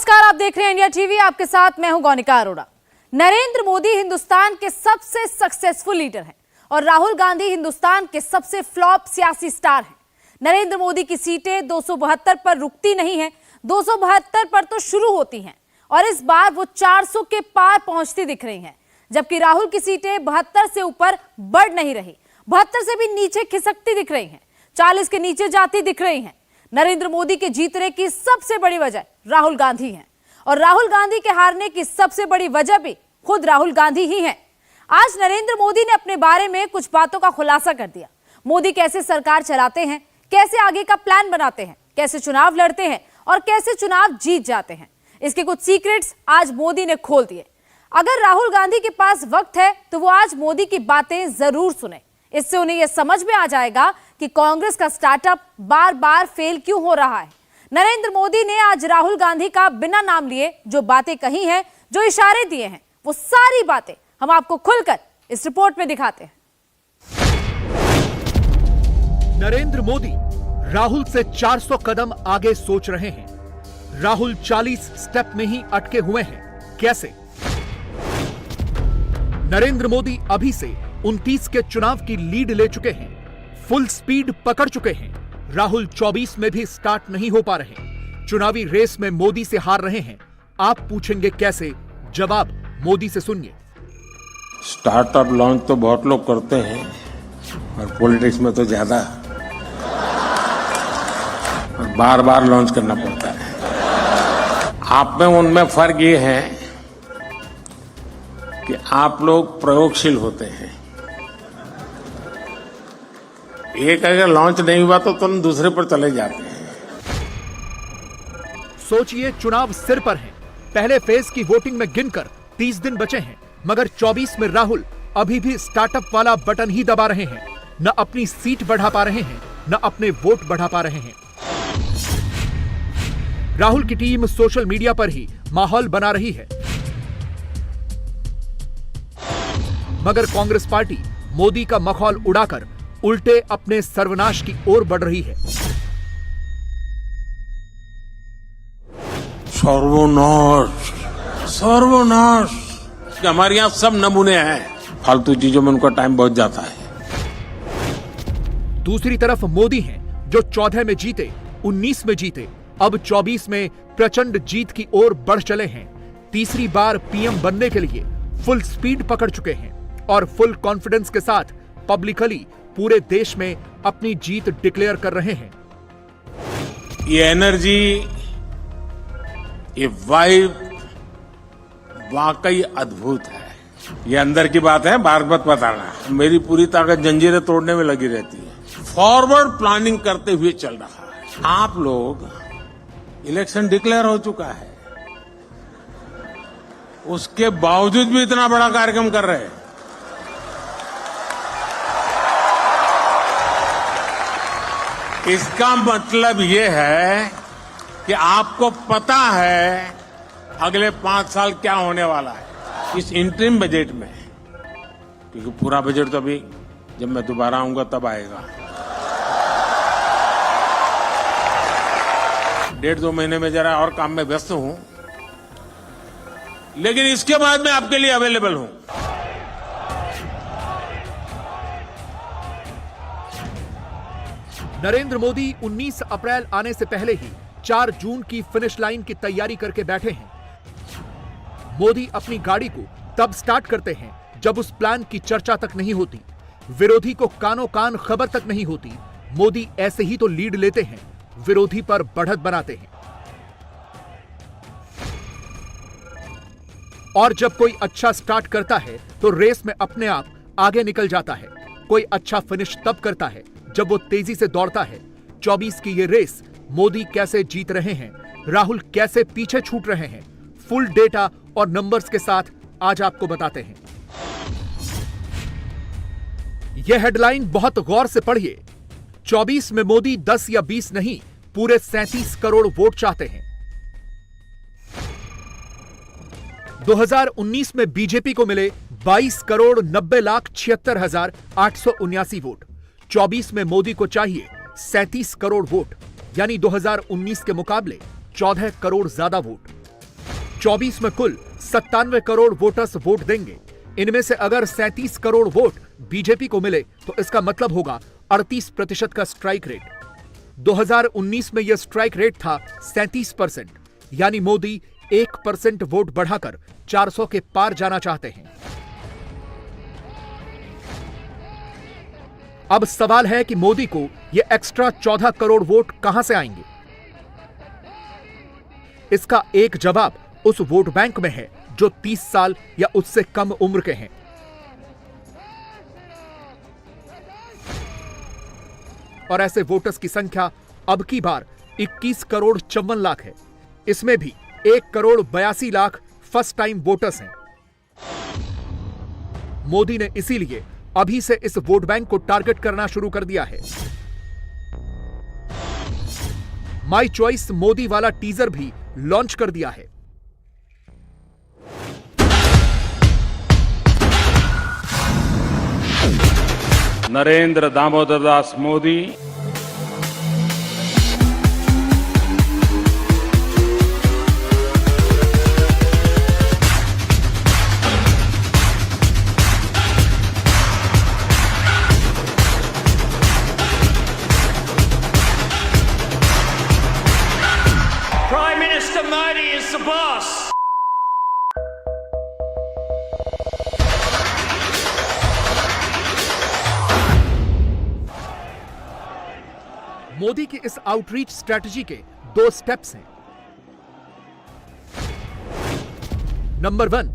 नमस्कार, आप देख रहे हैं इंडिया टीवी। आपके साथ मैं हूं गौनिका अरोड़ा। नरेंद्र मोदी हिंदुस्तान के सबसे सक्सेसफुल लीडर हैं और राहुल गांधी हिंदुस्तान के सबसे फ्लॉप सियासी स्टार हैं। नरेंद्र मोदी की सीटें 272 पर रुकती नहीं हैं, 272 पर तो शुरू होती हैं और इस बार वो 400 के पार पहुंचती दिख रही हैं, जबकि राहुल की सीटें 72 से ऊपर बढ़ नहीं रही, 72 से भी नीचे खिसकती दिख रही हैं, 40 के नीचे जाती दिख रही हैं। नरेंद्र मोदी के जीतने की सबसे बड़ी वजह राहुल गांधी हैं और राहुल गांधी के हारने की सबसे बड़ी वजह भी खुद राहुल गांधी ही हैं। आज नरेंद्र मोदी ने अपने बारे में कुछ बातों का खुलासा कर दिया। मोदी कैसे सरकार चलाते हैं, कैसे आगे का प्लान बनाते हैं, कैसे चुनाव लड़ते हैं और कैसे चुनाव जीत जाते हैं। इसके कुछ सीक्रेट्स आज मोदी ने खोल दिए। अगर राहुल गांधी के पास वक्त है तो वो आज मोदी की बातें जरूर सुने। इससे उन्हें यह समझ में आ जाएगा कि कांग्रेस का स्टार्टअप बार बार फेल क्यों हो रहा है। नरेंद्र मोदी ने आज राहुल गांधी का बिना नाम लिए जो बातें कही हैं, जो इशारे दिए हैं, वो सारी बातें हम आपको खुलकर इस रिपोर्ट में दिखाते हैं। नरेंद्र मोदी राहुल से 400 कदम आगे सोच रहे हैं। राहुल 40 स्टेप में ही अटके हुए हैं। कैसे? नरेंद्र मोदी अभी से 29 के चुनाव की लीड ले चुके हैं, फुल स्पीड पकड़ चुके हैं। राहुल 24 में भी स्टार्ट नहीं हो पा रहे। चुनावी रेस में मोदी से हार रहे हैं। आप पूछेंगे कैसे? जवाब मोदी से सुनिए। स्टार्टअप लॉन्च तो बहुत लोग करते हैं और पॉलिटिक्स में तो ज्यादा और बार बार लॉन्च करना पड़ता है। आप में उनमें फर्क ये है कि आप लोग प्रयोगशील होते हैं। एक अगर लॉन्च नहीं हुआ तो तुम दूसरे पर चले जाते हैं। सोचिए, चुनाव सिर पर है। पहले फेज की वोटिंग में गिनकर 30 दिन बचे हैं, मगर 24 में राहुल अभी भी स्टार्टअप वाला बटन ही दबा रहे हैं। न अपनी सीट बढ़ा पा रहे हैं, न अपने वोट बढ़ा पा रहे हैं। राहुल की टीम सोशल मीडिया पर ही माहौल बना रही है, मगर कांग्रेस पार्टी मोदी का मखौल उड़ाकर उल्टे अपने सर्वनाश की ओर बढ़ रही है। सर्वनाश, सर्वनाश। हमारे यहां सब नमूने हैं। फालतू चीजों में उनका टाइम बहुत जाता है। दूसरी तरफ मोदी हैं जो 14 में जीते, 19 में जीते, अब 24 में प्रचंड जीत की ओर बढ़ चले हैं। तीसरी बार पीएम बनने के लिए फुल स्पीड पकड़ चुके हैं और फुल कॉन्फिडेंस के साथ पब्लिकली पूरे देश में अपनी जीत डिक्लेयर कर रहे हैं। ये एनर्जी, ये वाइब वाकई अद्भुत है। ये अंदर की बात है, बार बार बताना। मेरी पूरी ताकत जंजीरें तोड़ने में लगी रहती है। फॉरवर्ड प्लानिंग करते हुए चल रहा है। आप लोग, इलेक्शन डिक्लेयर हो चुका है, उसके बावजूद भी इतना बड़ा कार्यक्रम कर रहे हैं। इसका मतलब यह है कि आपको पता है अगले 5 साल क्या होने वाला है इस इंटरिम बजट में, क्योंकि पूरा बजट तो अभी जब मैं दोबारा आऊंगा तब आएगा। 1.5-2 महीने में जरा और काम में व्यस्त हूं, लेकिन इसके बाद मैं आपके लिए अवेलेबल हूं। नरेंद्र मोदी 19 अप्रैल आने से पहले ही 4 जून की फिनिश लाइन की तैयारी करके बैठे हैं। मोदी अपनी गाड़ी को तब स्टार्ट करते हैं जब उस प्लान की चर्चा तक नहीं होती, विरोधी को कानों कान खबर तक नहीं होती। मोदी ऐसे ही तो लीड लेते हैं, विरोधी पर बढ़त बनाते हैं। और जब कोई अच्छा स्टार्ट करता है तो रेस में अपने आप आगे निकल जाता है। कोई अच्छा फिनिश तब करता है जब वो तेजी से दौड़ता है। 24 की ये रेस मोदी कैसे जीत रहे हैं, राहुल कैसे पीछे छूट रहे हैं, फुल डेटा और नंबर्स के साथ आज आपको बताते हैं। यह हेडलाइन बहुत गौर से पढ़िए। 24 में मोदी 10 या 20 नहीं, पूरे 37 करोड़ वोट चाहते हैं। 2019 में बीजेपी को मिले 22 करोड़ 90,76,879 वोट। 24 में मोदी को चाहिए 37 करोड़ वोट, यानी 2019 के मुकाबले 14 करोड़ ज्यादा वोट। 24 में कुल 97 करोड़ वोटर्स वोट देंगे। इनमें से अगर 37 करोड़ वोट बीजेपी को मिले तो इसका मतलब होगा 38% का स्ट्राइक रेट। 2019 में यह स्ट्राइक रेट था 37%, यानी मोदी 1% वोट बढ़ाकर 400 के पार जाना चाहते हैं। अब सवाल है कि मोदी को यह एक्स्ट्रा 14 करोड़ वोट कहां से आएंगे। इसका एक जवाब उस वोट बैंक में है जो 30 साल या उससे कम उम्र के हैं। और ऐसे वोटर्स की संख्या अब की बार 21 करोड़ 54 लाख है। इसमें भी 1 crore 82 lakh first time voters हैं। मोदी ने इसीलिए अभी से इस वोट बैंक को टारगेट करना शुरू कर दिया है। माई चॉइस मोदी वाला टीजर भी लॉन्च कर दिया है। Narendra Damodar Das Modi Prime Minister Modi is the boss. Modi की इस आउटरीच स्ट्रेटजी के 2 स्टेप्स हैं। नंबर 1,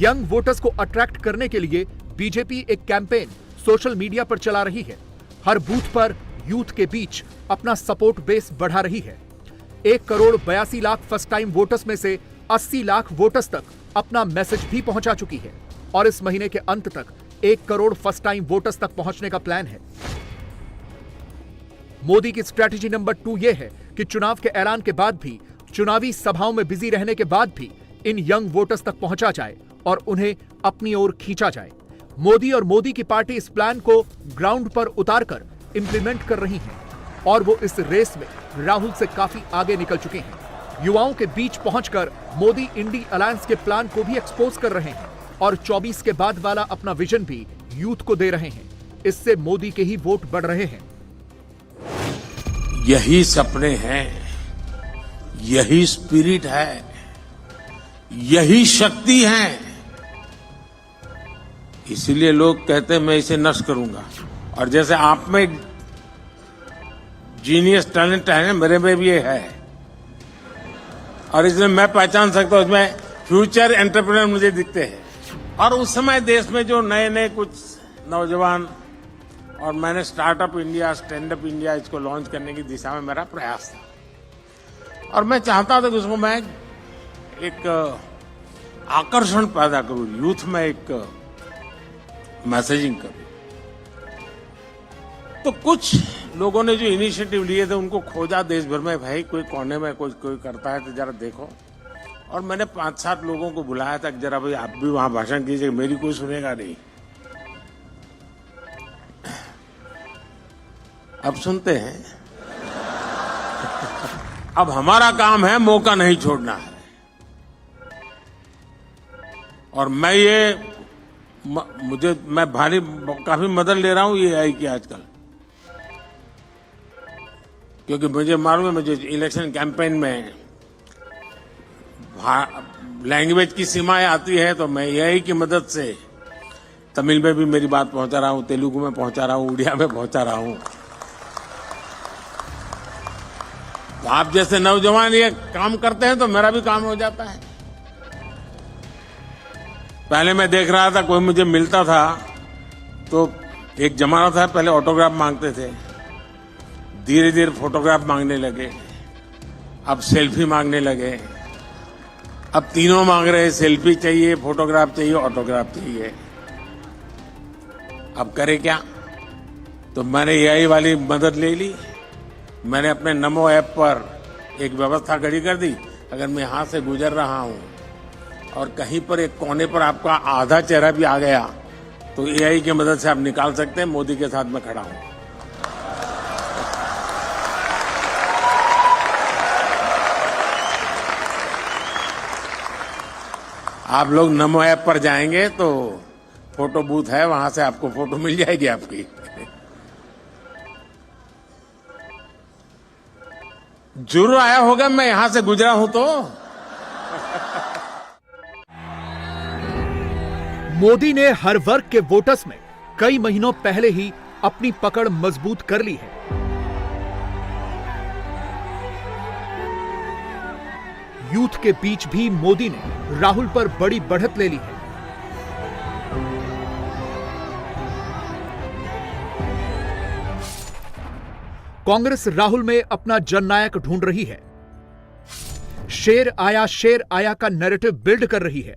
यंग वोटर्स को अट्रैक्ट करने के लिए बीजेपी एक कैंपेन सोशल मीडिया पर चला रही है। हर बूथ पर यूथ के बीच अपना सपोर्ट बेस बढ़ा रही है। 1 crore 82 lakh first time voters में से 80 लाख वोटर्स तक अपना मैसेज भी पहुंचा चुकी है और इस महीने के अंत तक 1 करोड़ फर्स्ट टाइम वोटर्स तक पहुंचने का प्लान है। मोदी की स्ट्रेटजी नंबर 2 यह है कि चुनाव के ऐलान के बाद भी, चुनावी सभाओं में बिजी रहने के बाद भी इन यंग वोटर्स तक पहुंचा जाए और उन्हें अपनी ओर खींचा जाए। मोदी और मोदी की पार्टी इस प्लान को ग्राउंड पर उतारकर इंप्लीमेंट कर रही है और वो इस रेस में राहुल से काफी आगे निकल चुके हैं। युवाओं के बीच पहुंचकर मोदी इंडी अलायंस के प्लान को भी एक्सपोज कर रहे हैं और 24 के बाद वाला अपना विजन भी यूथ को दे रहे हैं। इससे मोदी के ही वोट बढ़ रहे हैं। यही सपने हैं, यही स्पिरिट है, यही शक्ति है। इसीलिए लोग कहते हैं मैं इसे नष्ट करूंगा। और जैसे आप में जीनियस टैलेंट है, मेरे में भी ये है और इसलिए मैं पहचान सकता हूं, इसमें फ्यूचर एंटरप्रेन्योर मुझे दिखते हैं। और उस समय देश में जो नए नए कुछ नौजवान, और मैंने startup India, stand up India इसको लॉन्च करने की दिशा में मेरा प्रयास था और मैं चाहता था कि उसको मैं एक आकर्षण पैदा करूं, यूथ में एक मैसेजिंग करूं। तो कुछ लोगों ने जो इनिशिएटिव लिए थे उनको खोजा देश भर में, भाई कोई कोने में कोई करता है तो जरा देखो। और मैंने 5-7 लोगों को बुलाया था कि जरा भाई आप भी वहां भाषण कीजिए, मेरी कोई सुनेगा नहीं। अब सुनते हैं। अब हमारा काम है मौका नहीं छोड़ना है। और मैं काफी मदद ले रहा हूं ये AI की आजकल, क्योंकि मुझे मालूम है मुझे इलेक्शन कैंपेन में लैंग्वेज की सीमाएं आती है, तो मैं AI की मदद से तमिल में भी मेरी बात पहुंचा रहा हूं, तेलुगु में पहुंचा रहा हूं, उड़िया में पहुंचा रहा हूं। तो आप जैसे नौजवान ये काम करते हैं तो मेरा भी काम हो जाता है। पहले मैं देख रहा था, कोई मुझे मिलता था तो एक जमाना था पहले ऑटोग्राफ मांगते थे, धीरे धीरे फोटोग्राफ मांगने लगे, अब सेल्फी मांगने लगे, अब तीनों मांग रहे हैं, सेल्फी चाहिए, फोटोग्राफ चाहिए, ऑटोग्राफ चाहिए। अब करे क्या? तो मैंने AI वाली मदद ले ली। मैंने अपने नमो ऐप पर एक व्यवस्था खड़ी कर दी, अगर मैं यहां से गुजर रहा हूं और कहीं पर एक कोने पर आपका आधा चेहरा भी आ गया तो AI की मदद से आप निकाल सकते हैं, मोदी के साथ मैं खड़ा हूं। आप लोग नमो ऐप पर जाएंगे तो फोटो बूथ है, वहां से आपको फोटो मिल जाएगी आपकी। जरूर आया होगा, मैं यहां से गुजरा हूं तो। मोदी ने हर वर्ग के वोटर्स में कई महीनों पहले ही अपनी पकड़ मजबूत कर ली है। यूथ के बीच भी मोदी ने राहुल पर बड़ी बढ़त ले ली है। कांग्रेस राहुल में अपना जननायक ढूंढ रही है। शेर आया का नैरेटिव बिल्ड कर रही है।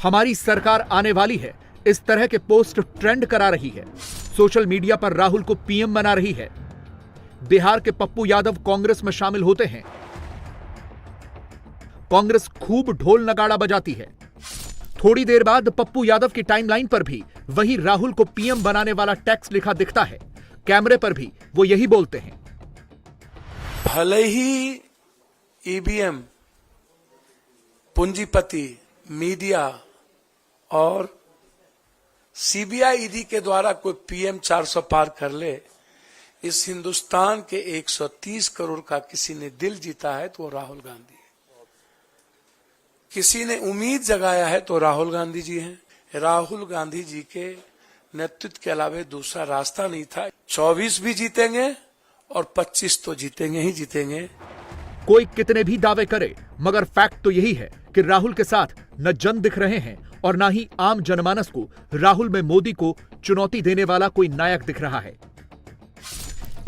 हमारी सरकार आने वाली है, इस तरह के पोस्ट ट्रेंड करा रही है। सोशल मीडिया पर राहुल को पीएम बना रही है। बिहार के पप्पू यादव कांग्रेस में शामिल होते हैं। कांग्रेस खूब ढोल नगाड़ा बजाती है। थोड़ी देर बाद पप्पू यादव की टाइमलाइन पर भी वही राहुल को पीएम बनाने वाला टेक्स्ट लिखा दिखता है। कैमरे पर भी वो यही बोलते हैं। भले ही ईवीएम, पूंजीपति, मीडिया और सीबीआई ईडी के द्वारा कोई पीएम 400 पार कर ले, इस हिंदुस्तान के 130 करोड़ का किसी ने दिल जीता है तो वो राहुल गांधी है। किसी ने उम्मीद जगाया है तो राहुल गांधी जी हैं। राहुल गांधी जी के नेतृत्व के अलावा दूसरा रास्ता नहीं था। 24 भी जीतेंगे और 25 तो जीतेंगे ही जीतेंगे। कोई कितने भी दावे करे, मगर फैक्ट तो यही है कि राहुल के साथ न जन दिख रहे हैं और ना ही आम जनमानस को राहुल में मोदी को चुनौती देने वाला कोई नायक दिख रहा है।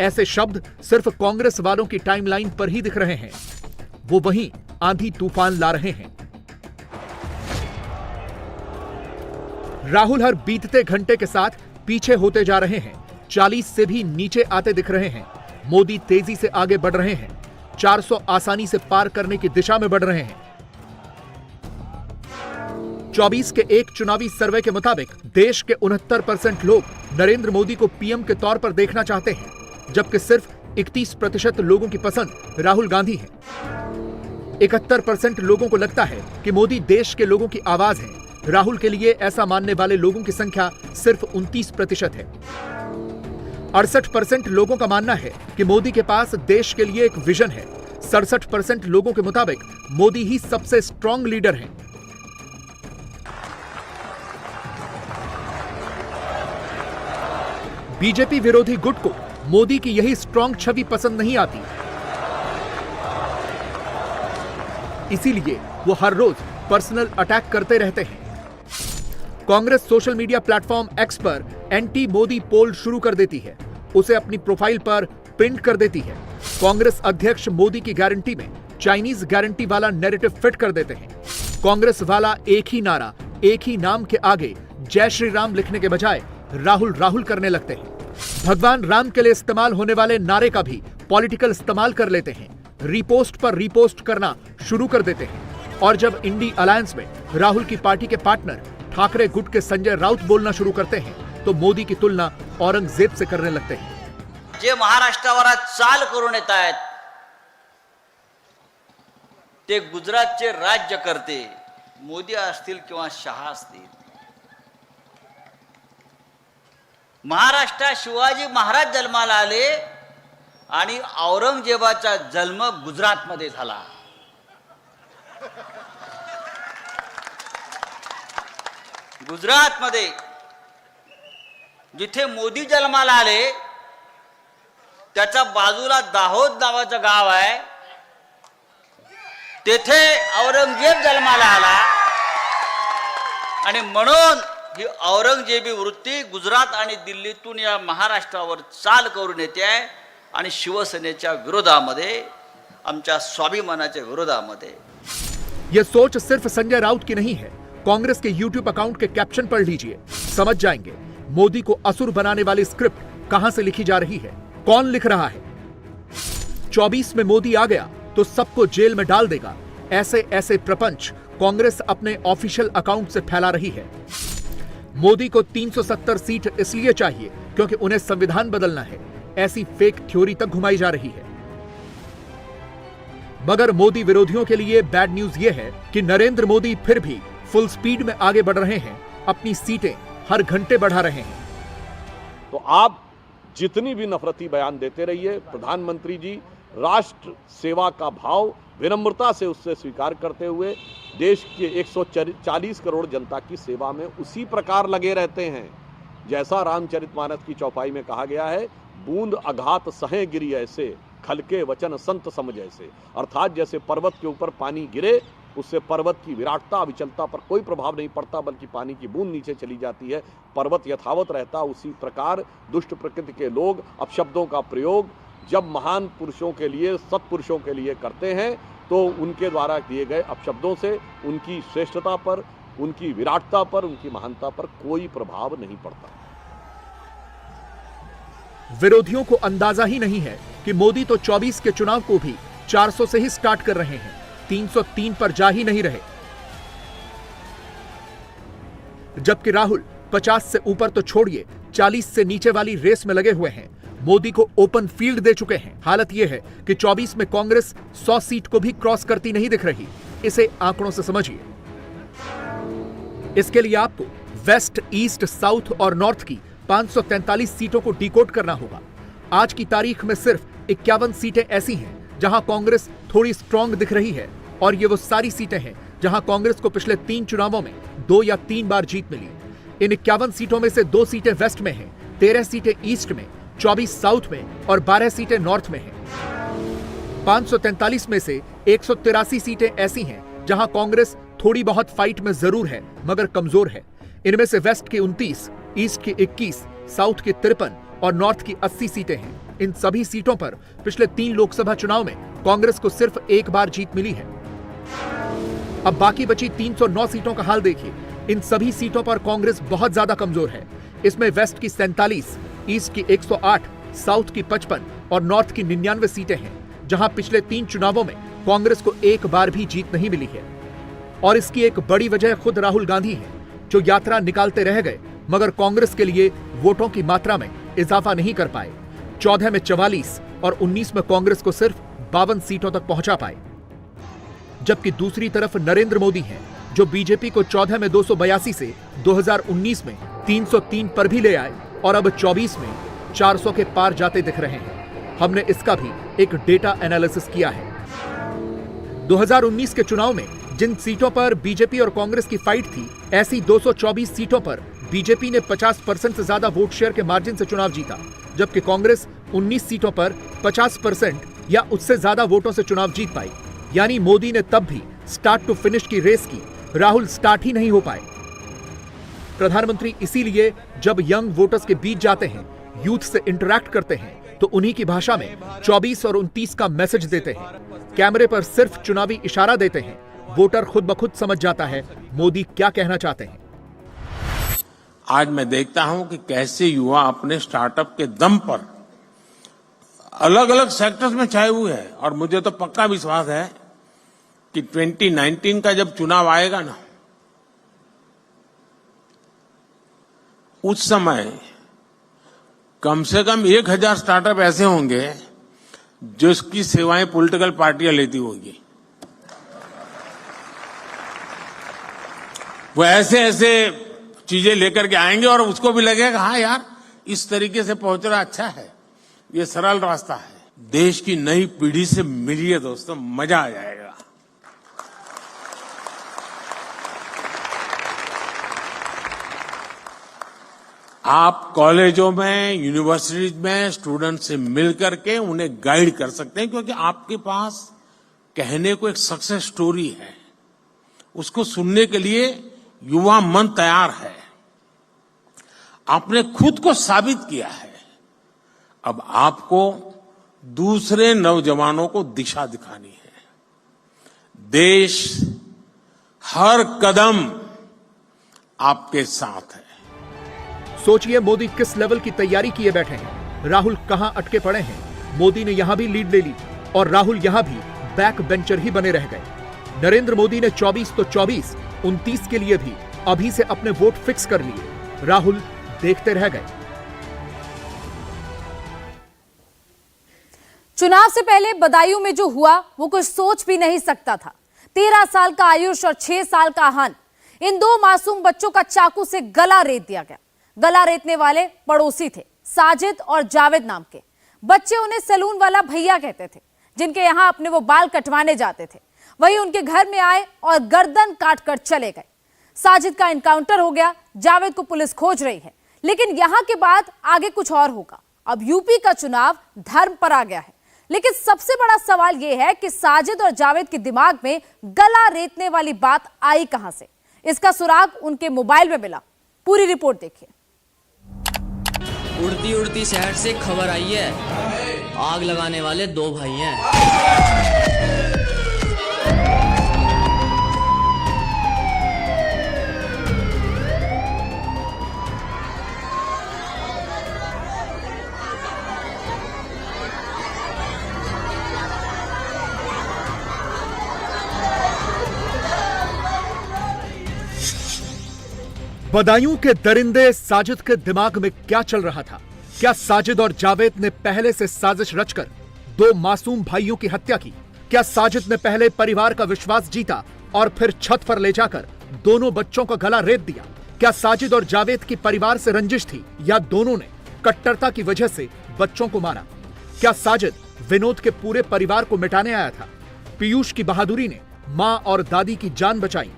ऐसे शब्द सिर्फ कांग्रेस वालों की टाइमलाइन पर ही दिख रहे हैं। वो वहीं आंधी तूफान ला रहे हैं। राहुल हर बीतते घंटे के साथ पीछे होते जा रहे हैं। 40 से भी नीचे आते दिख रहे हैं। मोदी तेजी से आगे बढ़ रहे हैं। 400 आसानी से पार करने की दिशा में बढ़ रहे हैं। 24 के एक चुनावी सर्वे के मुताबिक देश के 69% लोग नरेंद्र मोदी को पीएम के तौर पर देखना चाहते हैं, जबकि सिर्फ 31% लोगों की पसंद राहुल गांधी है। 71% लोगों को लगता है कि मोदी देश के लोगों की आवाज है। राहुल के लिए ऐसा मानने वाले लोगों की संख्या सिर्फ 29% है। 68% लोगों का मानना है कि मोदी के पास देश के लिए एक विजन है। 67% लोगों के मुताबिक मोदी ही सबसे स्ट्रांग लीडर हैं। बीजेपी विरोधी गुट को मोदी की यही स्ट्रांग छवि पसंद नहीं आती, इसीलिए वो हर रोज पर्सनल अटैक करते रहते हैं। Congress social media platform x पर एंटी मोदी पोल शुरू कर देती है। उसे अपनी प्रोफाइल पर पिन कर देती है। कांग्रेस अध्यक्ष मोदी की गारंटी में चाइनीज गारंटी वाला नैरेटिव फिट कर देते हैं। कांग्रेस वाला एक ही नारा, एक ही नाम के आगे जय श्री राम लिखने के बजाय राहुल राहुल करने लगते हैं। भगवान राम के लिए इस्तेमाल होने वाले नारे का भी पॉलिटिकल इस्तेमाल कर लेते हैं। रिपोस्ट पर रिपोस्ट करना शुरू कर देते हैं। और जब इंडी अलायंस में राहुल की पार्टी के पार्टनर ठाकरे गुट के संजय राउत बोलना शुरू करते हैं तो मोदी की तुलना औरंगजेब से करने लगते हैं। जे महाराष्ट्रावर आज चाल करून येत आहेत ते गुजरातचे राज्यकर्ते मोदी असतील किंवा शहा असतील। महाराष्ट्रात शिवाजी महाराज जन्माला आले आणि औरंगजेबाचा जन्म गुजरातमध्ये झाला। गुजरातमध्ये जिथे मोदी जन्माला आले त्याच्या बाजूला दाहोद नावाचं गाव आहे, तेथे औरंगजेब जन्माला आला आणि म्हणून ही औरंगजेबी वृत्ती गुजरात आणि दिल्लीतून या महाराष्ट्रावर चाल करून येते आहे आणि शिवसेनेच्या विरोधामध्ये, आमच्या स्वाभिमानाच्या विरोधामध्ये। यह सोच सिर्फ संजय राउत की नहीं है। कांग्रेस के YouTube अकाउंट के कैप्शन पढ़ लीजिए, समझ जाएंगे मोदी को असुर बनाने वाली स्क्रिप्ट कहां से लिखी जा रही है, कौन लिख रहा है। 24 में मोदी आ गया तो सबको जेल में डाल देगा, ऐसे ऐसे प्रपंच कांग्रेस अपने ऑफिशियल अकाउंट से फैला रही है। मोदी को 370 सीट इसलिए चाहिए क्योंकि उन्हें संविधान बदलना है, ऐसी फेक थ्योरी तक घुमाई जा रही है। मगर मोदी विरोधियों के लिए बैड न्यूज ये है कि नरेंद्र मोदी फिर भी फुल स्पीड में आगे बढ़ रहे हैं, अपनी सीटें हर घंटे बढ़ा रहे हैं। तो आप जितनी भी नफरती बयान देते रहिए, प्रधानमंत्री जी राष्ट्र सेवा का भाव विनम्रता से उससे स्वीकार करते हुए देश के 140 करोड़ जनता की सेवा में उसी प्रकार लगे रहते हैं जैसा रामचरितमानस की चौपाई में कहा गया है, बूंद अघात सहे गिरी ऐसे, खलके वचन संत समझ ऐसे। अर्थात जैसे पर्वत के ऊपर पानी गिरे उससे पर्वत की विराटता अविचलता पर कोई प्रभाव नहीं पड़ता, बल्कि पानी की बूंद नीचे चली जाती है, पर्वत यथावत रहता। उसी प्रकार दुष्ट प्रकृति के लोग अपशब्दों का प्रयोग जब महान पुरुषों के लिए, सत्पुरुषों के लिए करते हैं तो उनके द्वारा दिए गए अपशब्दों से उनकी श्रेष्ठता पर, उनकी विराटता पर, उनकी महानता पर कोई प्रभाव नहीं पड़ता। विरोधियों को अंदाजा ही नहीं है कि मोदी तो 24 के चुनाव को भी 400 से ही स्टार्ट कर रहे हैं, 303 पर जा ही नहीं रहे। जबकि राहुल 50 से ऊपर तो छोड़िए, 40 से नीचे वाली रेस में लगे हुए हैं, मोदी को ओपन फील्ड दे चुके हैं। हालत यह है कि 24 में कांग्रेस 100 सीट को भी क्रॉस करती नहीं दिख रही। इसे आंकड़ों से समझिए। इसके लिए आपको वेस्ट, ईस्ट, साउथ और नॉर्थ की 543 सीटों को डिकोड करना होगा। आज की तारीख में सिर्फ 51 सीटें ऐसी हैं जहां कांग्रेस थोड़ी स्ट्रांग दिख रही है, और ये वो सारी सीटें हैं जहां कांग्रेस को पिछले 3 चुनावों में 2 या 3 बार जीत मिली। इन 51 सीटों में से 2 सीटें वेस्ट में हैं, 13 सीटें ईस्ट में, 24 साउथ में और 12 सीटें नॉर्थ में हैं। 543 में से 183 सीटें ऐसी हैं जहां कांग्रेस थोड़ी बहुत फाइट में जरूर है मगर कमजोर है। इनमें से वेस्ट की 29, ईस्ट की 21, साउथ की 53 और नॉर्थ की 80 सीटें हैं। इन सभी सीटों पर पिछले 3 लोकसभा चुनाव में कांग्रेस को सिर्फ 1 बार जीत मिली है। अब बाकी बची 309 सीटों का हाल देखिए। इन सभी सीटों पर कांग्रेस बहुत ज्यादा कमजोर है। इसमें वेस्ट की 47, ईस्ट की 108, साउथ की 55 और नॉर्थ की 99 सीटें हैं जहां पिछले 3 चुनावों में कांग्रेस को 1 बार भी जीत नहीं मिली है। और इसकी एक बड़ी वजह खुद राहुल गांधी है, जो यात्रा निकालते रह गए मगर कांग्रेस के लिए वोटों की मात्रा में इजाफा नहीं कर पाए। 14 में 44 और 19 में कांग्रेस को सिर्फ 52 सीटों तक पहुंचा पाए। जबकि दूसरी तरफ नरेंद्र मोदी हैं, जो बीजेपी को 14 में 282 से 2019 में 303 पर भी ले आए और अब 24 में 400 के पार जाते दिख रहे हैं। हमने इसका भी एक डेटा एनालिसिस किया है। 2019 के चुनाव में जिन सीटों पर बीजेपी और कांग्रेस की फाइट थी, ऐसी 224 सीटों पर बीजेपी ने 50% से ज्यादा वोट शेयर के मार्जिन से चुनाव जीता, जबकि कांग्रेस 19 सीटों पर 50% या उससे ज्यादा वोटों से चुनाव जीत पाई। यानी मोदी ने तब भी स्टार्ट टू फिनिश की रेस की, राहुल स्टार्ट ही नहीं हो पाए। प्रधानमंत्री इसीलिए जब यंग वोटर्स के बीच जाते हैं, यूथ से इंटरैक्ट करते हैं, तो उन्हीं की भाषा में 24 और 29 का मैसेज देते हैं। कैमरे पर सिर्फ चुनावी इशारा देते हैं, वोटर खुद ब खुद समझ जाता है मोदी क्या कहना चाहते हैं। आज मैं देखता हूं कि कैसे युवा अपने स्टार्टअप के दम पर अलग अलग सेक्टर्स में छाए हुए हैं, और मुझे तो पक्का विश्वास है कि 2019 का जब चुनाव आएगा ना, उस समय कम से कम 1000 स्टार्टअप ऐसे होंगे जो इसकी सेवाएं पॉलिटिकल पार्टियां लेती होगी। वो ऐसे ऐसे चीजें लेकर के आएंगे और उसको भी लगेगा हाँ यार, इस तरीके से पहुंच रहा अच्छा है, ये सरल रास्ता है। देश की नई पीढ़ी से मिलिए दोस्तों, मजा आ जाएगा। आप कॉलेजों में, यूनिवर्सिटीज में स्टूडेंट से मिलकर के उन्हें गाइड कर सकते हैं, क्योंकि आपके पास कहने को एक सक्सेस स्टोरी है, उसको सुनने के लिए युवा मन तैयार है। आपने खुद को साबित किया है, अब आपको दूसरे नौजवानों को दिशा दिखानी है। देश हर कदम आपके साथ है। सोचिए मोदी किस लेवल की तैयारी किए बैठे हैं, राहुल कहां अटके पड़े हैं। मोदी ने यहां भी लीड ले ली और राहुल यहां भी बैक बेंचर ही बने रह गए। नरेंद्र मोदी ने 24 तो 24, 29 के लिए भी अभी से अपने वोट फिक्स कर लिए, राहुल देखते रह गए। चुनाव से पहले बदायूं में जो हुआ वो कुछ सोच भी नहीं सकता था। 13 साल का आयुष और 6 साल का अहान, इन दो मासूम बच्चों का चाकू से गला रेत दिया गया। गला रेतने वाले पड़ोसी थे, साजिद और जावेद नाम के। बच्चे उन्हें सैलून वाला भैया कहते थे, जिनके यहां अपने वो बाल कटवाने जाते थे। वही उनके घर में आए और गर्दन काटकर चले गए। साजिद का एनकाउंटर हो गया, जावेद को पुलिस खोज रही है, लेकिन यहां के बाद आगे कुछ और होगा। अब यूपी का चुनाव धर्म पर आ गया है, लेकिन सबसे बड़ा सवाल यह है कि साजिद और जावेद के दिमाग में गला रेतने वाली बात आई कहां से। इसका सुराग उनके मोबाइल में मिला। पूरी रिपोर्ट देखिए। उड़ती उड़ती शहर से खबर आई है, आग लगाने वाले 2 भाई हैं। बदायूं के दरिंदे साजिद के दिमाग में क्या चल रहा था? क्या साजिद और जावेद ने पहले से साजिश रचकर 2 मासूम भाइयों की हत्या की? क्या साजिद ने पहले परिवार का विश्वास जीता और फिर छत पर ले जाकर दोनों बच्चों का गला रेत दिया? क्या साजिद और जावेद की परिवार से रंजिश थी या दोनों ने कट्टरता की वजह से बच्चों को मारा? क्या साजिद विनोद के पूरे परिवार को मिटाने आया था? पीयूष की बहादुरी ने मां और दादी की जान बचाई।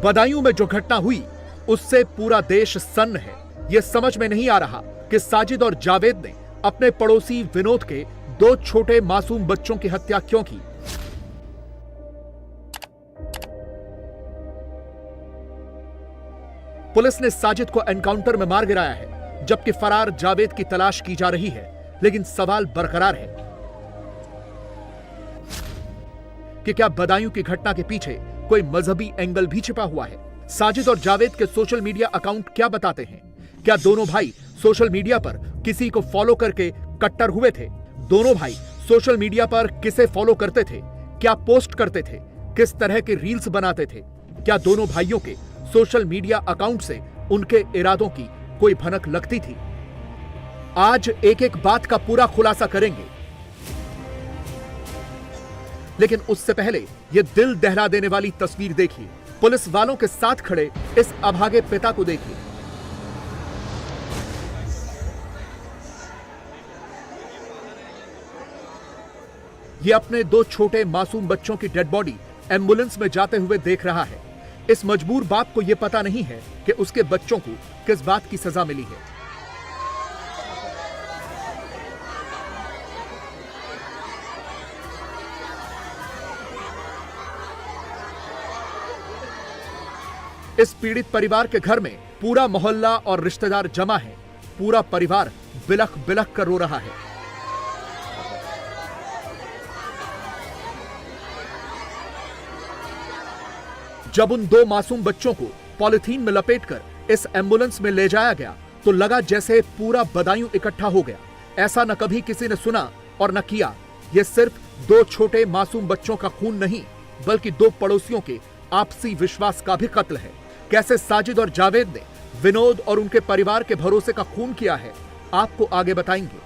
बदायूं में जो घटना हुई उससे पूरा देश सन्न है। यह समझ में नहीं आ रहा कि साजिद और जावेद ने अपने पड़ोसी विनोद के 2 छोटे मासूम बच्चों की हत्या क्यों की। पुलिस ने साजिद को एनकाउंटर में मार गिराया है, जबकि फरार जावेद की तलाश की जा रही है। लेकिन सवाल बरकरार है कि क्या बदायूं की घटना के पीछे कोई मजहबी एंगल भी छिपा हुआ है? साजिद और जावेद के सोशल मीडिया अकाउंट क्या बताते हैं? क्या दोनों भाई सोशल मीडिया पर किसी को फॉलो करके कट्टर हुए थे? दोनों भाई सोशल मीडिया पर किसे फॉलो करते थे? क्या पोस्ट करते थे? किस तरह के रील्स बनाते थे? क्या दोनों भाइयों के सोशल मीडिया अकाउंट से उनके इरादों की कोई भनक लगती थी? आज एक एक बात का पूरा खुलासा करेंगे, लेकिन उससे पहले यह दिल दहला देने वाली तस्वीर देखिए। पुलिस वालों के साथ खड़े इस अभागे पिता को देखिए। यह अपने 2 छोटे मासूम बच्चों की डेड बॉडी एम्बुलेंस में जाते हुए देख रहा है। इस मजबूर बाप को यह पता नहीं है कि उसके बच्चों को किस बात की सजा मिली है। इस पीड़ित परिवार के घर में पूरा मोहल्ला और रिश्तेदार जमा है। पूरा परिवार बिलख बिलख कर रो रहा है। जब उन 2 मासूम बच्चों को पॉलिथीन में लपेटकर इस एम्बुलेंस में ले जाया गया तो लगा जैसे पूरा बदायूं इकट्ठा हो गया। ऐसा न कभी किसी ने सुना और न किया। यह सिर्फ 2 छोटे मासूम बच्चों का खून नहीं, बल्कि 2 पड़ोसियों के आपसी विश्वास का भी कत्ल है। कैसे साजिद और जावेद ने विनोद और उनके परिवार के भरोसे का खून किया है, आपको आगे बताएंगे।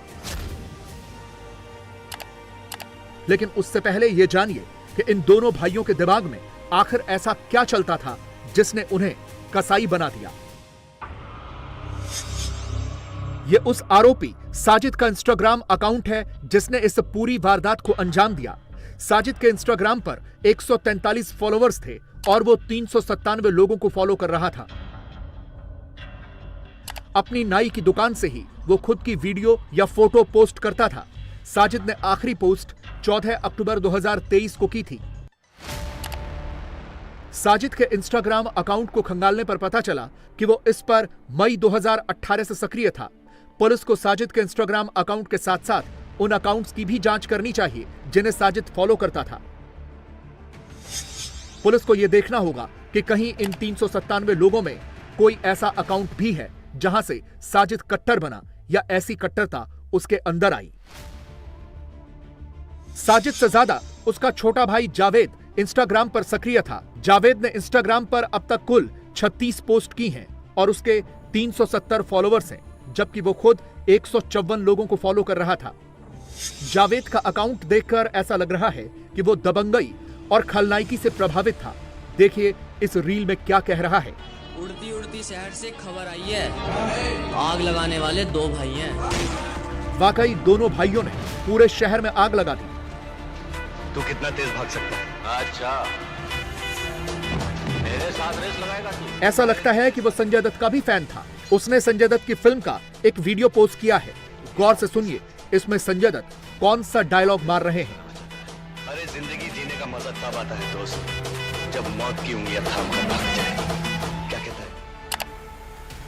लेकिन उससे पहले यह जानिए कि इन दोनों भाइयों के दिमाग में आखिर ऐसा क्या चलता था जिसने उन्हें कसाई बना दिया। यह उस आरोपी साजिद का इंस्टाग्राम अकाउंट है जिसने इस पूरी वारदात को अंजाम दिया। साजिद के इंस्टाग्राम पर 143 फॉलोअर्स थे और वो 397 लोगों को फॉलो कर रहा था। अपनी नाई की दुकान से ही वो खुद की वीडियो या फोटो पोस्ट करता था। साजिद ने आखिरी पोस्ट 14 अक्टूबर 2023 को की थी। साजिद के इंस्टाग्राम अकाउंट को खंगालने पर पता चला कि वो इस पर मई 2018 से सक्रिय था। पुलिस को साजिद के इंस्टाग्राम अकाउंट के साथ साथ उन अकाउंट्स की भी जांच करनी चाहिए जिन्हें साजिद फॉलो करता था। पुलिस को यह देखना होगा कि कहीं इन 397 लोगों में कोई ऐसा अकाउंट भी है जहां से साजिद कट्टर बना या ऐसी कट्टरता उसके अंदर आई। साजिद से ज्यादा उसका छोटा भाई जावेद इंस्टाग्राम पर सक्रिय था। जावेद ने इंस्टाग्राम पर अब तक कुल 36 पोस्ट की हैं और उसके 370 फॉलोवर्स हैं, जबकि वो खुद 154 लोगों को फॉलो कर रहा था। जावेद का अकाउंट देखकर ऐसा लग रहा है कि वो दबंगई और खलनायकी से प्रभावित था। देखिए इस रील में क्या कह रहा है। उड़ती उड़ती शहर से खबर आई है, आग लगाने वाले दो भाई हैं। वाकई दोनों भाइयों ने पूरे शहर में आग लगा दी। तू कितना तेज भाग सकता है? अच्छा, मेरे साथ रेस लगाएगा तू? ऐसा लगता है कि वो संजय दत्त का भी फैन था। उसने संजय दत्त की फिल्म का एक वीडियो पोस्ट किया है। गौर से सुनिए इसमें संजय दत्त कौन सा डायलॉग मार रहे हैं। अरे जिंदगी जीने का मजा तब आता है दोस्त, जब मौत की उंगलियां थाम कर भाग जाए। क्या कहता है?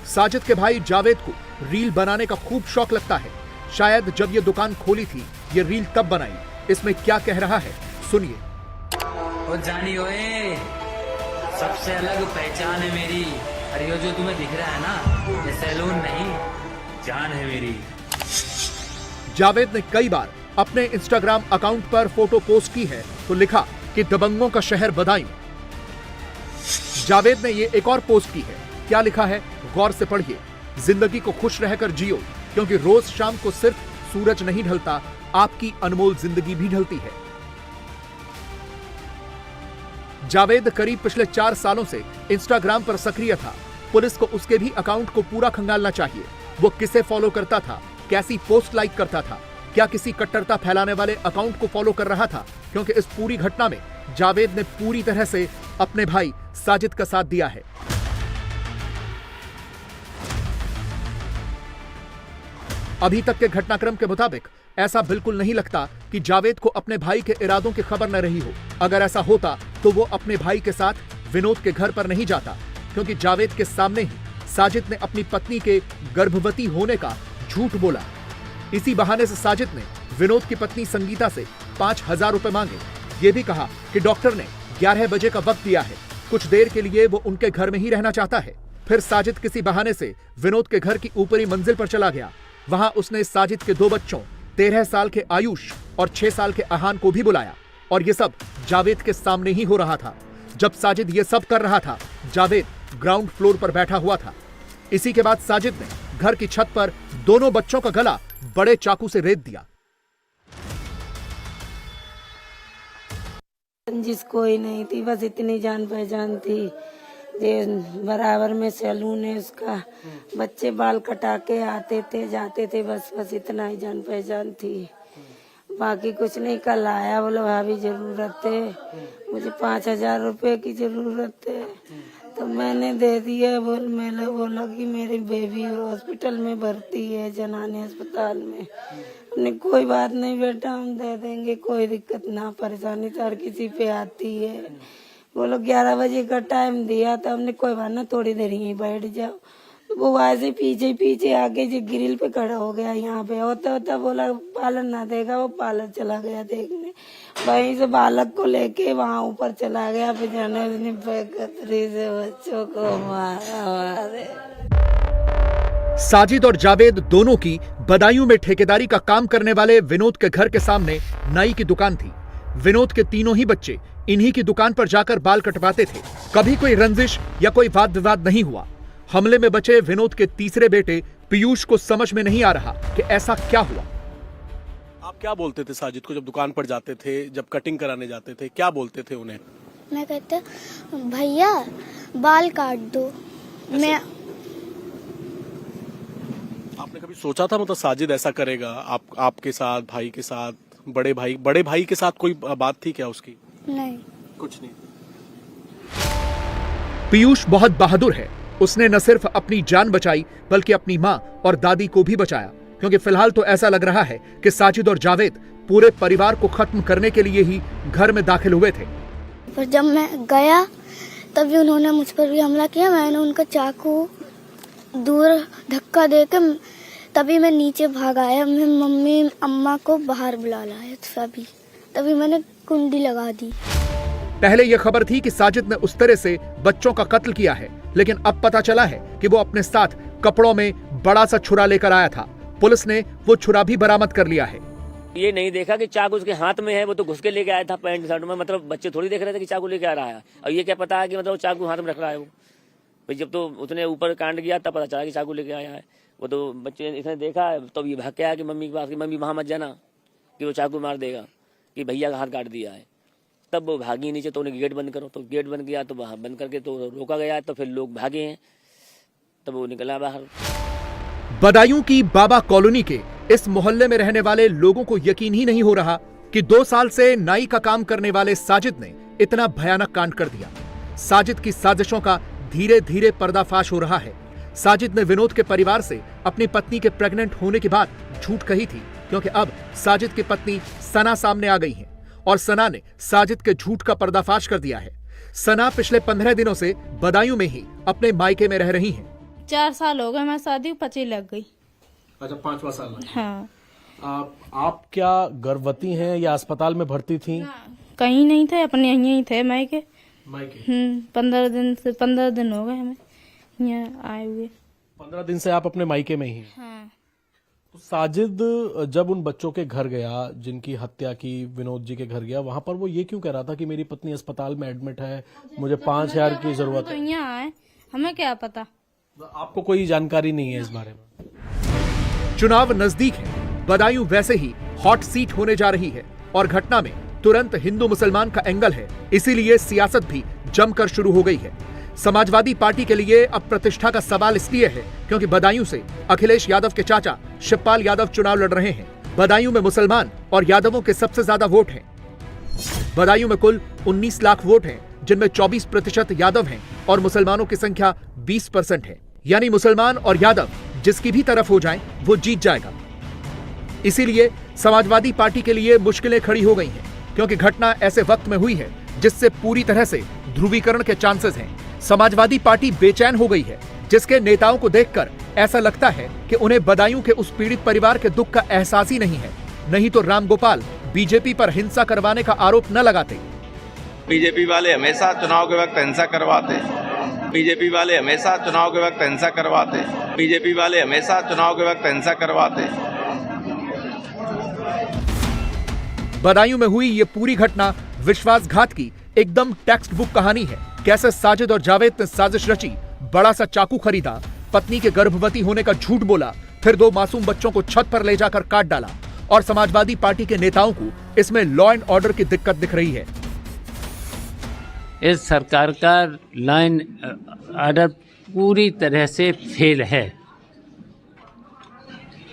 साजिद के भाई जावेद को रील बनाने का खूब शौक लगता है। शायद जब ये दुकान खोली थी ये रील तब बनाई। इसमें क्या कह रहा है सुनिए। ओ जानी ओए, सबसे अलग पहचान है मेरी। अरे ये जो तुम्हें दिख रहा है ना, ये सैलून नहीं, जान है मेरी। जावेद ने कई बार अपने इंस्टाग्राम अकाउंट पर फोटो पोस्ट की है तो लिखा कि दबंगों का शहर बदायूं। जावेद ने ये एक और पोस्ट की है। क्या लिखा है गौर से पढ़िए। जिंदगी को खुश रहकर जियो, क्योंकि रोज शाम को सिर्फ सूरज नहीं ढलता, आपकी अनमोल जिंदगी भी ढलती है। जावेद करीब पिछले 4 सालों से इंस्टाग्राम पर सक्रिय था। पुलिस को उसके भी अकाउंट को पूरा खंगालना चाहिए। वो किसे फॉलो करता था, कैसी पोस्ट लाइक करता था, क्या किसी कट्टरता फैलाने वाले अकाउंट को फॉलो कर रहा था, क्योंकि इस पूरी घटना में जावेद ने पूरी तरह से अपने भाई साजिद का साथ दिया है। अभी तक के घटनाक्रम के मुताबिक ऐसा बिल्कुल नहीं लगता कि जावेद को अपने भाई के इरादों की खबर न रही हो। अगर ऐसा होता तो वो अपने भाई के साथ विनोद के घर पर नहीं जाता, क्योंकि जावेद के सामने ही साजिद ने अपनी पत्नी के गर्भवती होने का झूठ बोला। इसी बहाने से साजिद ने विनोद की पत्नी संगीता से 5,000 रुपए मांगे। ये भी कहा कि डॉक्टर ने 11 बजे का वक्त दिया है, कुछ देर के लिए वो उनके घर में ही रहना चाहता है। फिर साजिद किसी बहाने से विनोद के घर की ऊपरी मंजिल पर चला गया। वहां उसने साजिद के 2 बच्चों 13 साल के आयुष और 6 साल के अहान को भी बुलाया, और ये सब जावेद के सामने ही हो रहा था। जब साजिद ये सब कर रहा था, जावेद ग्राउंड फ्लोर पर बैठा हुआ था। इसी के बाद साजिद ने घर की छत पर दोनों बच्चों का गला बड़े चाकू से रेत दिया। जिस कोई नहीं थी, बस इतनी जान पहचान थी। बराबर में सैलून है उसका, बच्चे बाल कटा के आते थे जाते थे, बस इतना ही जान पहचान थी। बाकी कुछ नहीं। कल आया, बोला भाभी जरूरत है, मुझे 5,000 रुपए की जरूरत है, तो मैंने दे दिया। मैंने बोला कि मेरी बेबी हॉस्पिटल में भर्ती है, जनानी अस्पताल में। हमने कोई बात नहीं बेटा, हम दे देंगे, कोई दिक्कत ना, परेशानी तो हर किसी पे आती है। वो लोग 11 बजे का टाइम दिया था, हमने कोई बात ना, थोड़ी देर यहीं बैठ जाओ। वो ऐसे पीछे पीछे आके जो ग्रिल पे खड़ा हो गया, यहाँ पे होता होता बोला पार्लर ना देगा, वो पार्लर चला गया देखने। वहीं से बालक को लेके वहाँ ऊपर चला गया, फिर जाने उसने बेकतरी से बच्चों को मारा। साजिद और जावेद दोनों की बदायूं में ठेकेदारी का काम करने वाले विनोद के घर के सामने नाई की दुकान थी। विनोद के तीनों ही बच्चे इन्हीं की दुकान पर जाकर बाल कटवाते थे। कभी कोई रंजिश या कोई वाद विवाद नहीं हुआ। हमले में बचे विनोद के तीसरे बेटे पीयूष को समझ में नहीं आ रहा कि ऐसा क्या हुआ। आप क्या बोलते थे साजिद को जब दुकान पर जाते थे, जब कटिंग कराने जाते थे, क्या बोलते थे उन्हें? मैं कहते भैया बाल काट दो। मैं आपने कभी सोचा था मतलब साजिद ऐसा करेगा आपके साथ, भाई के साथ, बड़े भाई के साथ कोई बात थी क्या उसकी? नहीं, कुछ नहीं। पीयूष बहुत बहादुर है। उसने न सिर्फ अपनी जान बचाई बल्कि अपनी मां और दादी को भी बचाया, क्योंकि फिलहाल तो ऐसा लग रहा है कि साजिद और जावेद पूरे परिवार को खत्म करने के लिए ही घर में दाखिल हुए थे। पर जब मैं गया तभी उन्होंने मुझ पर भी हमला किया। मैंने उनका चाकू दूर धक्का देकर तभी मैं नीचे भाग आया। मैं मम्मी अम्मा को बाहर बुला लाया सभी, तभी मैंने कुंडी लगा दी। पहले यह खबर थी कि साजिद ने उस तरह से बच्चों का कत्ल किया है, लेकिन अब पता चला है कि वो अपने साथ कपड़ों में बड़ा सा छुरा लेकर आया था। पुलिस ने वो छुरा भी बरामद कर लिया है। ये नहीं देखा कि चाकू उसके हाथ में है, वो तो घुस के लेके आया था पैंट शर्ट में। मतलब बच्चे थोड़ी देख रहे थे कि चाकू लेके आ रहा है, और ये क्या पता है कि मतलब वो चाकू हाथ में रख रहा है। वो फिर जब तो उसने ऊपर कांड किया तब पता चला कि चाकू लेके आया है। वो तो बच्चे इसने देखा तो ये भाग के आया कि मम्मी के पास, कि मम्मी वहाँ मत जाना कि वो चाकू मार देगा, कि भैया का हाथ काट दिया है। तब वो भागी नीचे, तो उन्हें गेट बंद करो, तो गेट बंद किया, तो वहाँ बंद करके तो रोका गया, तो फिर लोग भागे हैं, तब वो निकला बाहर। बदायूं की बाबा कॉलोनी के इस मोहल्ले में रहने वाले लोगों को यकीन ही नहीं हो रहा कि 2 साल से नाई का काम करने वाले साजिद ने इतना भयानक कांड कर दिया। साजिद की साजिशों का धीरे धीरे पर्दाफाश हो रहा है। साजिद ने विनोद के परिवार से अपनी पत्नी के प्रेग्नेंट होने की बात झूठ कही थी, क्योंकि अब साजिद की पत्नी सना सामने आ गई है और सना ने साजिद के झूठ का पर्दाफाश कर दिया है। सना पिछले 15 दिनों से बदायूं में ही अपने मायके में रह रही हैं। 4 साल हो गए, मैं शादी 25 लग गई। अच्छा, 5वां साल में। हाँ। आप क्या गर्भवती हैं या अस्पताल में भर्ती थी? कहीं नहीं थे, अपने यहीं थे मायके। 15 दिन हो गए हमें यहाँ आए हुए। 15 दिन से आप अपने मायके में ही? हाँ। तो साजिद जब उन बच्चों के घर गया, जिनकी हत्या की, विनोद जी के घर गया, वहां पर वो ये क्यों कह रहा था कि मेरी पत्नी अस्पताल में एडमिट है, मुझे 5,000 की जरूरत है? यहाँ आए, हमें क्या पता। आपको कोई जानकारी नहीं है इस बारे में? चुनाव नजदीक है, बदायूं वैसे ही हॉट सीट होने जा रही है और घटना में तुरंत हिंदू मुसलमान का एंगल है, इसीलिए सियासत भी जमकर शुरू हो गई है। समाजवादी पार्टी के लिए अब प्रतिष्ठा का सवाल इसलिए है क्योंकि बदायूं से अखिलेश यादव के चाचा शिवपाल यादव चुनाव लड़ रहे हैं। बदायूं में मुसलमान और यादवों के सबसे ज्यादा वोट हैं। बदायूं में कुल 19 लाख वोट हैं, जिनमें 24% यादव हैं और मुसलमानों की संख्या 20% है। यानी मुसलमान और यादव जिसकी भी तरफ हो जाएं, वो जीत जाएगा। इसीलिए समाजवादी पार्टी के लिए मुश्किलें खड़ी हो गई हैं, क्योंकि घटना ऐसे वक्त में हुई है जिससे पूरी तरह से ध्रुवीकरण के चांसेस हैं। समाजवादी पार्टी बेचैन हो गई है, जिसके नेताओं को देखकर ऐसा लगता है कि उन्हें बदायूं के उस पीड़ित परिवार के दुख का एहसास ही नहीं है, नहीं तो रामगोपाल बीजेपी पर हिंसा करवाने का आरोप न लगाते। बीजेपी वाले हमेशा चुनाव के वक्त हिंसा करवाते, बीजेपी वाले हमेशा चुनाव के वक्त हिंसा करवाते, बीजेपी वाले हमेशा चुनाव के वक्त हिंसा करवाते। बदायूं में हुई ये पूरी घटना विश्वासघात की एकदम टेक्स्ट बुक कहानी है। कैसे साजिद और जावेद ने साजिश रची, बड़ा सा चाकू खरीदा, पत्नी के गर्भवती होने का झूठ बोला, फिर 2 मासूम बच्चों को छत पर ले जाकर काट डाला, और समाजवादी पार्टी के नेताओं को इसमें लॉ एंड ऑर्डर की दिक्कत दिख रही है। इस सरकार का लॉ एंड ऑर्डर पूरी तरह से फेल है।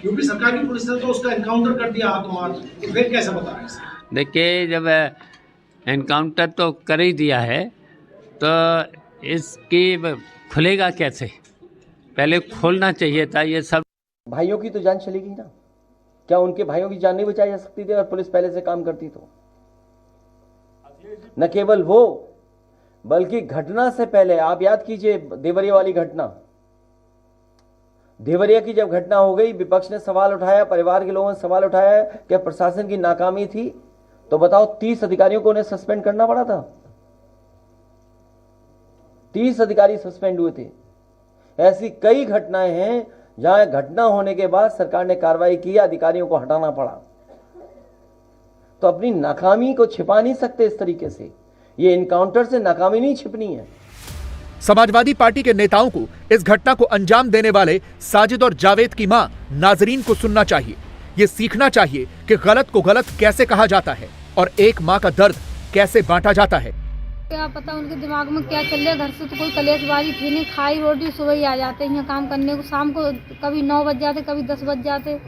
यूपी सरकार की पुलिस ने तो उसका एनकाउंटर कर दिया हाथों-हाथ, तो फिर कैसे बता रहे हैं? देखिए, जब एनकाउंटर तो कर ही दिया है तो इसकी खुलेगा कैसे? पहले खोलना चाहिए था ये सब। भाइयों की तो जान चलेगी ना, क्या उनके भाइयों की जान नहीं बचाई जा सकती थी अगर पुलिस पहले से काम करती तो? न केवल वो, बल्कि घटना से पहले आप याद कीजिए देवरिया वाली घटना। देवरिया की जब घटना हो गई, विपक्ष ने सवाल उठाया, परिवार के लोगों ने सवाल उठाया कि प्रशासन की नाकामी थी, तो बताओ 30 अधिकारियों को उन्हें सस्पेंड करना पड़ा था। 30 अधिकारी सस्पेंड हुए थे। ऐसी कई घटनाएं हैं जहां घटना होने के बाद सरकार ने कार्रवाई की, अधिकारियों को हटाना पड़ा। तो अपनी नाकामी को छिपा नहीं सकते इस तरीके से। ये इनकाउंटर से नाकामी नहीं छिपनी है। समाजवादी पार्टी के नेताओं को इस घटना को अंजाम देने वाले साजिद और जावेद की मां नाजरीन को सुनना चाहिए। ये सीखना चाहिए कि गलत को गलत कैसे कहा जाता है और एक मां का दर्द कैसे बांटा जाता है। क्या पता उनके दिमाग में क्या चल रहा है। घर से तो कोई कलेशबाजी थी नहीं, खाई रोटी, सुबह ही आ जाते हैं यहाँ काम करने को, शाम को कभी 9 बज जाते, कभी 10 बज जाते,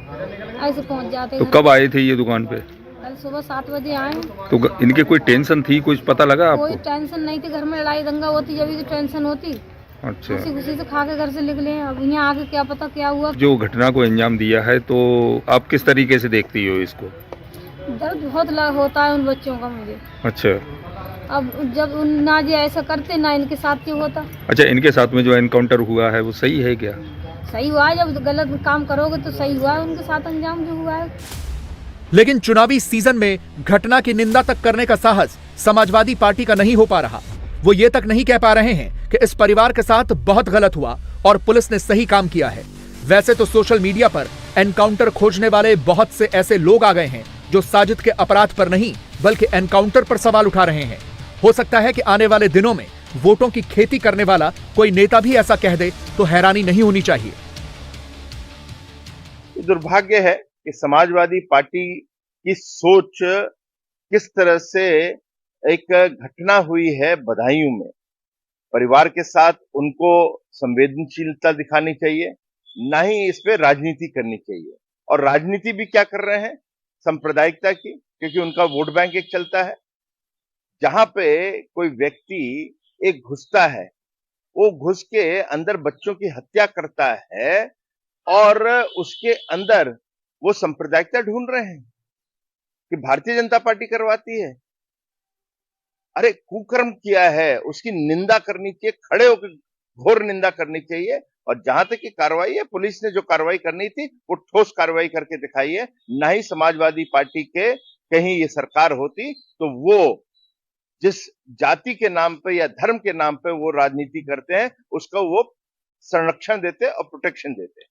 ऐसे पहुँच जाते। तो कब आए थे ये दुकान पे? कल सुबह 7 बजे आए। तो इनके कोई टेंशन थी, कुछ पता लगा आपको? कोई टेंशन नहीं थी, घर में लड़ाई दंगा होती जब तो टेंशन होती। अच्छा, खुशी से खा के घर से निकले। अब यहाँ आके क्या पता क्या हुआ। जो घटना को अंजाम दिया है, तो आप किस तरीके से देखती हो इसको? दर्द बहुत होता है उन बच्चों का मुझे। अच्छा, अब जब ना जी ऐसा करते ना इनके साथ क्यों होता। अच्छा, इनके साथ में जो एनकाउंटर हुआ है वो सही है क्या? सही हुआ है, जब गलत काम करोगे तो सही हुआ है, उनके साथ अंजाम जो हुआ है। लेकिन चुनावी सीजन में घटना की निंदा तक करने का साहस समाजवादी पार्टी का नहीं हो पा रहा। वो ये तक नहीं कह पा रहे हैं कि इस परिवार के साथ बहुत गलत हुआ और पुलिस ने सही काम किया है। वैसे तो सोशल मीडिया पर एनकाउंटर खोजने वाले बहुत से ऐसे लोग आ गए हैं जो साजिद के अपराध पर नहीं बल्कि एनकाउंटर पर सवाल उठा रहे हैं। हो सकता है कि आने वाले दिनों में वोटों की खेती करने वाला कोई नेता भी ऐसा कह दे तो हैरानी नहीं होनी चाहिए। दुर्भाग्य है कि समाजवादी पार्टी की सोच किस तरह से एक घटना हुई है बदायूं में। परिवार के साथ उनको संवेदनशीलता दिखानी चाहिए, ना ही इस पे राजनीति करनी चाहिए। और राजनीति भी क्या कर रहे हैं, सांप्रदायिकता की, क्योंकि उनका वोट बैंक एक चलता है। जहां पे कोई व्यक्ति एक घुसता है, वो घुस के अंदर बच्चों की हत्या करता है और उसके अंदर वो सांप्रदायिकता ढूंढ रहे हैं कि भारतीय जनता पार्टी करवाती है। अरे कुकर्म किया है, उसकी निंदा करनी चाहिए, खड़े होकर घोर निंदा करनी चाहिए। और जहां तक की कार्रवाई है, पुलिस ने जो कार्रवाई करनी थी वो ठोस कार्रवाई करके दिखाई है। ना ही समाजवादी पार्टी के कहीं ये सरकार होती तो वो जिस जाति के नाम पे या धर्म के नाम पे वो राजनीति करते हैं उसका वो संरक्षण देते और प्रोटेक्शन देते।